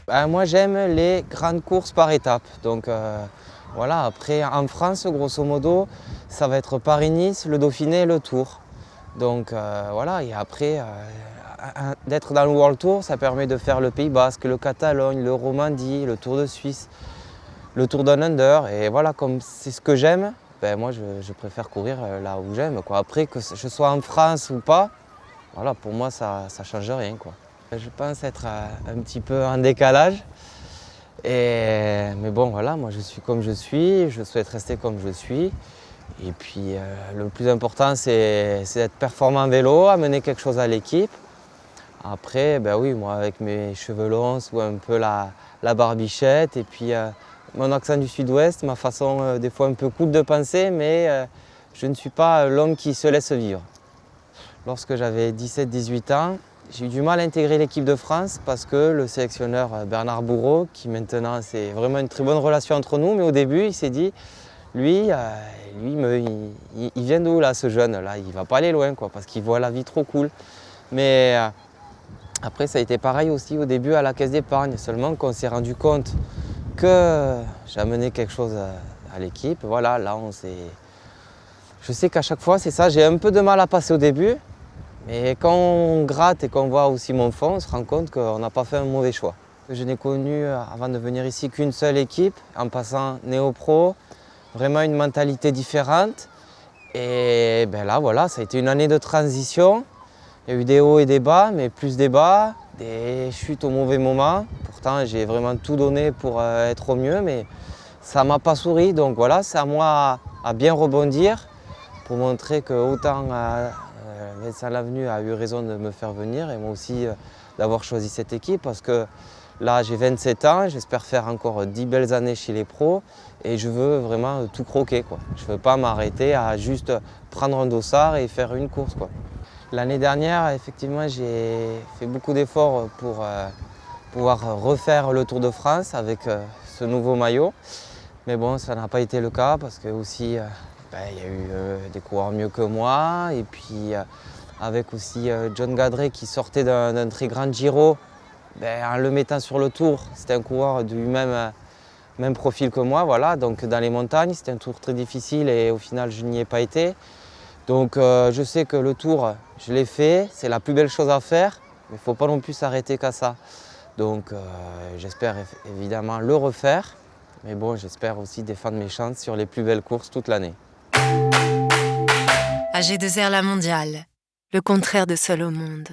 Moi j'aime les grandes courses par étapes. Donc voilà, après en France, grosso modo, ça va être Paris-Nice, le Dauphiné et le Tour. Donc voilà, et après, d'être dans le World Tour, ça permet de faire le Pays Basque, le Catalogne, le Romandie, le Tour de Suisse, le Tour Down Under. Et voilà, comme c'est ce que j'aime, moi je préfère courir là où j'aime, quoi. Après, que je sois en France ou pas, voilà, pour moi ça ne change rien, quoi. Je pense être un petit peu en décalage. Mais bon, voilà, moi je suis comme je suis, je souhaite rester comme je suis. Et puis le plus important, c'est d'être performant en vélo, amener quelque chose à l'équipe. Après, ben oui, moi avec mes cheveux longs ou un peu la barbichette et puis mon accent du sud-ouest, ma façon des fois un peu cool de penser, mais je ne suis pas l'homme qui se laisse vivre. Lorsque j'avais 17-18 ans, j'ai eu du mal à intégrer l'équipe de France parce que le sélectionneur Bernard Bourreau, qui maintenant c'est vraiment une très bonne relation entre nous, mais au début il s'est dit, lui, il vient d'où là ce jeune là, il va pas aller loin quoi, parce qu'il voit la vie trop cool. Mais après ça a été pareil aussi au début à la caisse d'épargne, seulement qu'on s'est rendu compte que j'amenais quelque chose à l'équipe. Voilà, là on s'est... Je sais qu'à chaque fois c'est ça, j'ai un peu de mal à passer au début. Mais quand on gratte et qu'on voit aussi mon fond, on se rend compte qu'on n'a pas fait un mauvais choix. Je n'ai connu avant de venir ici qu'une seule équipe, en passant néo-pro, vraiment une mentalité différente. Et là, voilà, ça a été une année de transition. Il y a eu des hauts et des bas, mais plus des bas, des chutes au mauvais moment. Pourtant, j'ai vraiment tout donné pour être au mieux, mais ça ne m'a pas souri. Donc voilà, c'est à moi à bien rebondir pour montrer que autant Vincent Lavenu a eu raison de me faire venir et moi aussi d'avoir choisi cette équipe parce que là j'ai 27 ans, j'espère faire encore 10 belles années chez les pros et je veux vraiment tout croquer, quoi. Je ne veux pas m'arrêter à juste prendre un dossard et faire une course, quoi. L'année dernière, effectivement, j'ai fait beaucoup d'efforts pour pouvoir refaire le Tour de France avec ce nouveau maillot. Mais bon, ça n'a pas été le cas parce que aussi il y a eu des coureurs mieux que moi et puis avec aussi John Gadret qui sortait d'un très grand Giro, en le mettant sur le Tour, c'était un coureur du même profil que moi, voilà. Donc dans les montagnes, c'était un tour très difficile et au final je n'y ai pas été. Donc je sais que le Tour, je l'ai fait, c'est la plus belle chose à faire, mais il ne faut pas non plus s'arrêter qu'à ça. Donc j'espère évidemment le refaire. Mais bon, j'espère aussi défendre mes chances sur les plus belles courses toute l'année. AG2R La Mondiale, le contraire de Seul au monde.